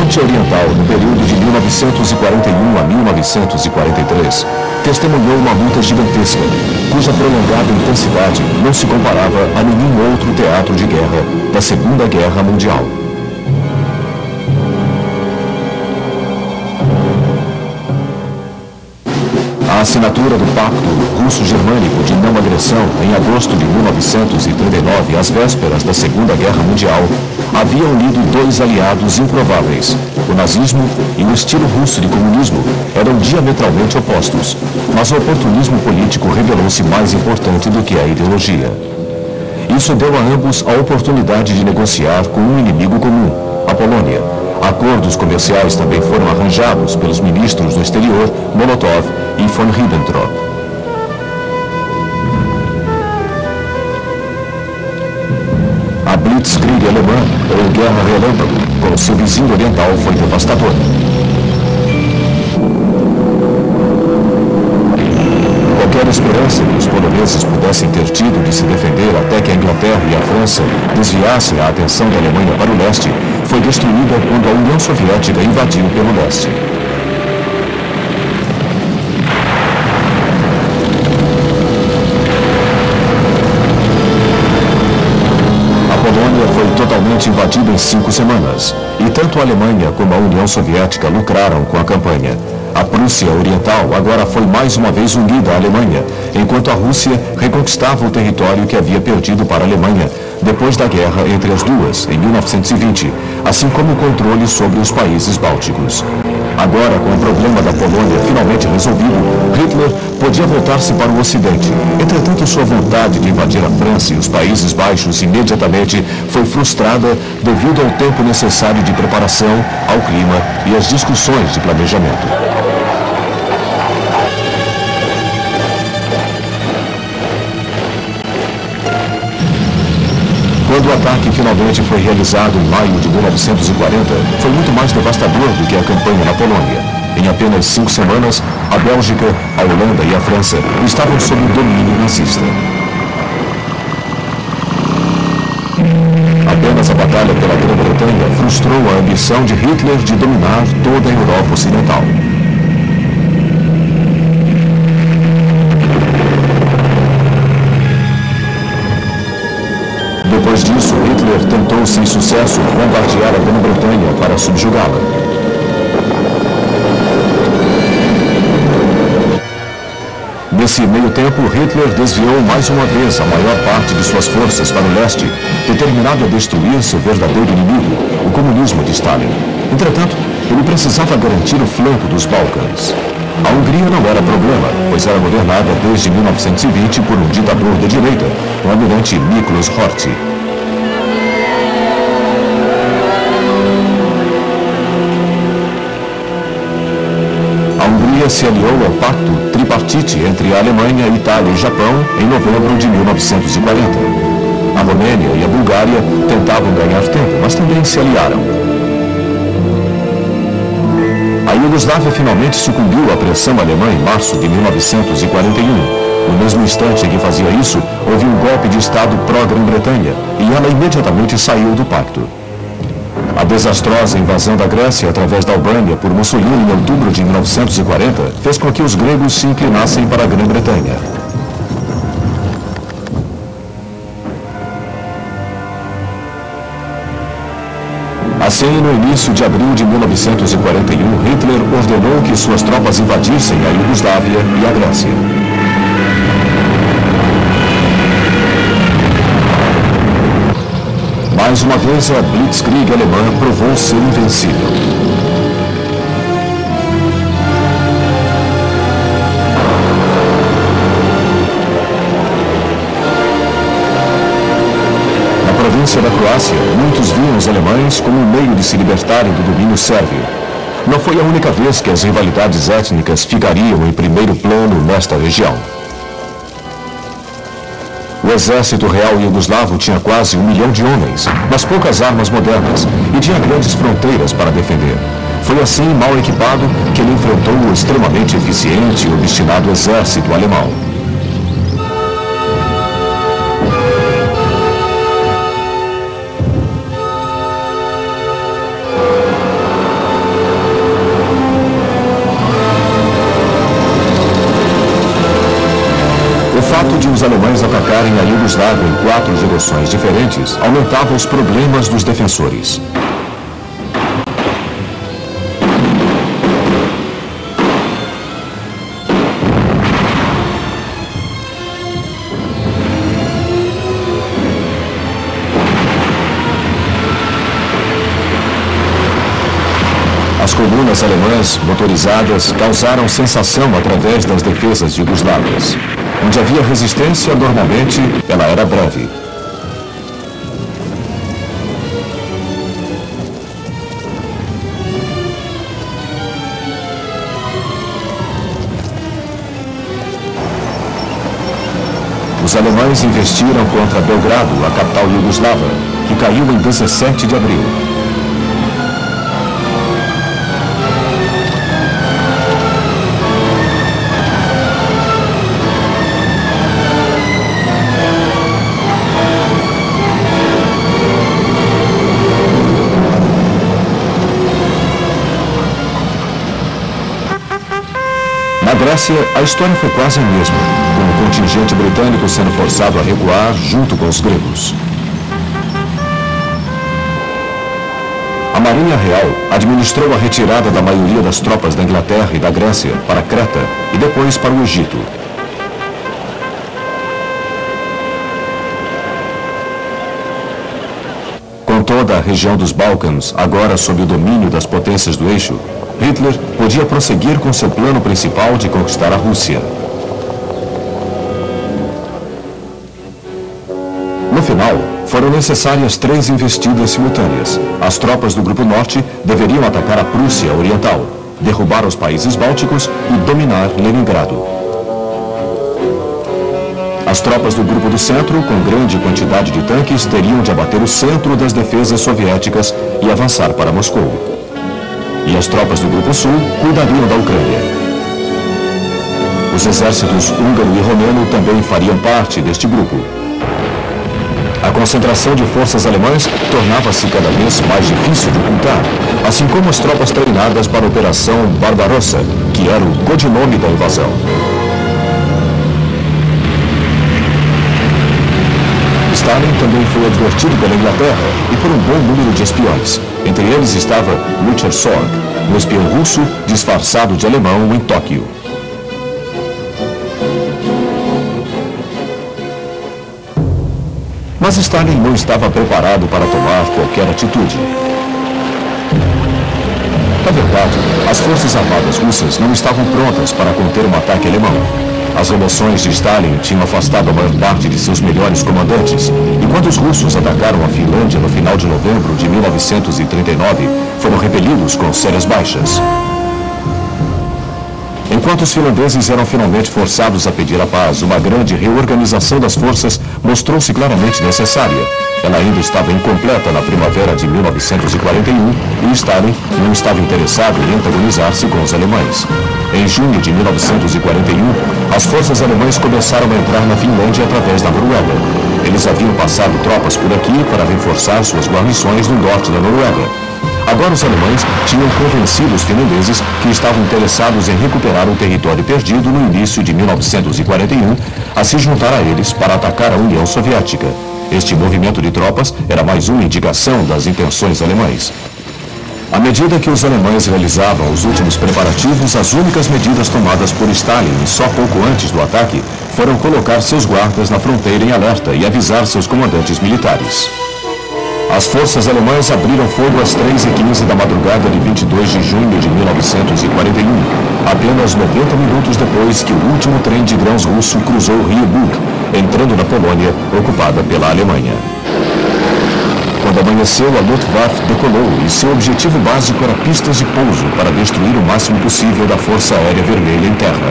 Fronte Oriental, no período de 1941 a 1943, testemunhou uma luta gigantesca, cuja prolongada intensidade não se comparava a nenhum outro teatro de guerra da Segunda Guerra Mundial. A assinatura do Pacto Russo-Germânico de Não Agressão em agosto de 1939, às vésperas da Segunda Guerra Mundial, havia unido dois aliados improváveis. O nazismo e o estilo russo de comunismo eram diametralmente opostos, mas o oportunismo político revelou-se mais importante do que a ideologia. Isso deu a ambos a oportunidade de negociar com um inimigo comum, a Polônia. Acordos comerciais também foram arranjados pelos ministros do exterior, Molotov e von Ribbentrop. A Blitzkrieg alemã, ou Guerra Relâmpago, com seu vizinho oriental, foi devastadora. Qualquer esperança que os poloneses pudessem ter tido de se defender até que a Inglaterra e a França desviassem a atenção da Alemanha para o leste foi destruída quando a União Soviética invadiu pelo leste. A Polônia foi totalmente invadida em 5 semanas, e tanto a Alemanha como a União Soviética lucraram com a campanha. A Prússia Oriental agora foi mais uma vez unida à Alemanha, enquanto a Rússia reconquistava o território que havia perdido para a Alemanha depois da guerra entre as duas, em 1920, assim como o controle sobre os países bálticos. Agora, com o problema da Polônia finalmente resolvido, Hitler podia voltar-se para o Ocidente. Entretanto, sua vontade de invadir a França e os Países Baixos imediatamente foi frustrada devido ao tempo necessário de preparação, ao clima e às discussões de planejamento. Quando o ataque finalmente foi realizado em maio de 1940, foi muito mais devastador do que a campanha na Polônia. Em apenas 5 semanas, a Bélgica, a Holanda e a França estavam sob o domínio nazista. Apenas a batalha pela Grã-Bretanha frustrou a ambição de Hitler de dominar toda a Europa Ocidental. Depois disso, Hitler tentou sem sucesso bombardear a Grã-Bretanha para subjugá-la. Nesse meio tempo, Hitler desviou mais uma vez a maior parte de suas forças para o leste, determinado a destruir seu verdadeiro inimigo, o comunismo de Stalin. Entretanto, ele precisava garantir o flanco dos Balcãs. A Hungria não era problema, pois era governada desde 1920 por um ditador de direita, o almirante Miklos Horthy. A Hungria se aliou ao pacto tripartite entre a Alemanha, Itália e Japão em novembro de 1940. A Romênia e a Bulgária tentavam ganhar tempo, mas também se aliaram. A Iugoslávia finalmente sucumbiu à pressão alemã em março de 1941. No mesmo instante em que fazia isso, houve um golpe de Estado pró-Grã-Bretanha e ela imediatamente saiu do pacto. A desastrosa invasão da Grécia através da Albânia por Mussolini em outubro de 1940 fez com que os gregos se inclinassem para a Grã-Bretanha. Assim, no início de abril de 1941, Hitler ordenou que suas tropas invadissem a Iugoslávia e a Grécia. Mais uma vez, a Blitzkrieg alemã provou ser invencível. Na província da Croácia, muitos viam os alemães como um meio de se libertarem do domínio sérvio. Não foi a única vez que as rivalidades étnicas ficariam em primeiro plano nesta região. O exército real iugoslavo tinha quase 1 milhão de homens, mas poucas armas modernas, e tinha grandes fronteiras para defender. Foi assim, mal equipado, que ele enfrentou o extremamente eficiente e obstinado exército alemão. fato de os alemães atacarem a Iugoslávia em 4 direções diferentes aumentava os problemas dos defensores. As colunas alemãs motorizadas causaram sensação através das defesas iugoslávas. Onde havia resistência, normalmente, ela era breve. Os alemães investiram contra Belgrado, a capital iugoslava, que caiu em 17 de abril. Na Grécia, a história foi quase a mesma, com o contingente britânico sendo forçado a recuar junto com os gregos. A Marinha Real administrou a retirada da maioria das tropas da Inglaterra e da Grécia para Creta e depois para o Egito. Com toda a região dos Balcãs agora sob o domínio das potências do eixo, Hitler podia prosseguir com seu plano principal de conquistar a Rússia. No final, foram necessárias 3 investidas simultâneas. As tropas do Grupo Norte deveriam atacar a Prússia Oriental, derrubar os países bálticos e dominar Leningrado. As tropas do Grupo do Centro, com grande quantidade de tanques, teriam de abater o centro das defesas soviéticas e avançar para Moscou. E as tropas do Grupo Sul cuidariam da Ucrânia. Os exércitos húngaro e romeno também fariam parte deste grupo. A concentração de forças alemãs tornava-se cada vez mais difícil de ocultar, assim como as tropas treinadas para a Operação Barbarossa, que era o codinome da invasão. Stalin também foi advertido pela Inglaterra e por um bom número de espiões. Entre eles estava Richard Sorg, um espião russo disfarçado de alemão em Tóquio. Mas Stalin não estava preparado para tomar qualquer atitude. Na verdade, as forças armadas russas não estavam prontas para conter um ataque alemão. As remoções de Stalin tinham afastado a maior parte de seus melhores comandantes, e quando os russos atacaram a Finlândia no final de novembro de 1939, foram repelidos com sérias baixas. Enquanto os finlandeses eram finalmente forçados a pedir a paz, uma grande reorganização das forças mostrou-se claramente necessária. Ela ainda estava incompleta na primavera de 1941 e Stalin não estava interessado em antagonizar-se com os alemães. Em junho de 1941, as forças alemãs começaram a entrar na Finlândia através da Noruega. Eles haviam passado tropas por aqui para reforçar suas guarnições no norte da Noruega. Agora os alemães tinham convencido os finlandeses que estavam interessados em recuperar o território perdido no início de 1941, a se juntar a eles para atacar a União Soviética. Este movimento de tropas era mais uma indicação das intenções alemãs. À medida que os alemães realizavam os últimos preparativos, as únicas medidas tomadas por Stalin, só pouco antes do ataque, foram colocar seus guardas na fronteira em alerta e avisar seus comandantes militares. As forças alemãs abriram fogo às 3h15 da madrugada de 22 de junho de 1941, apenas 90 minutos depois que o último trem de grãos russo cruzou o rio Bug, entrando na Polônia, ocupada pela Alemanha. Quando amanheceu, a Luftwaffe decolou e seu objetivo básico era pistas de pouso para destruir o máximo possível da Força Aérea Vermelha em terra.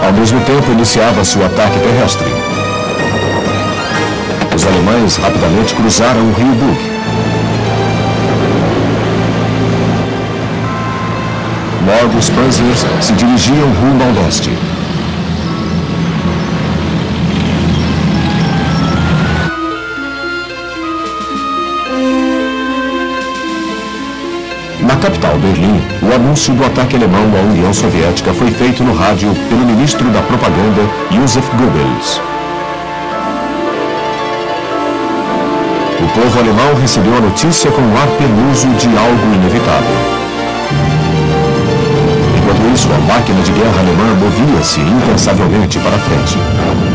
Ao mesmo tempo, iniciava-se o ataque terrestre. Os alemães rapidamente cruzaram o rio Bug. Logo, os Panzers se dirigiam rumo ao leste. Na capital, Berlim, o anúncio do ataque alemão à União Soviética foi feito no rádio pelo ministro da Propaganda, Joseph Goebbels. O povo alemão recebeu a notícia com um ar penoso de algo inevitável. Enquanto isso, a máquina de guerra alemã movia-se incansavelmente para frente.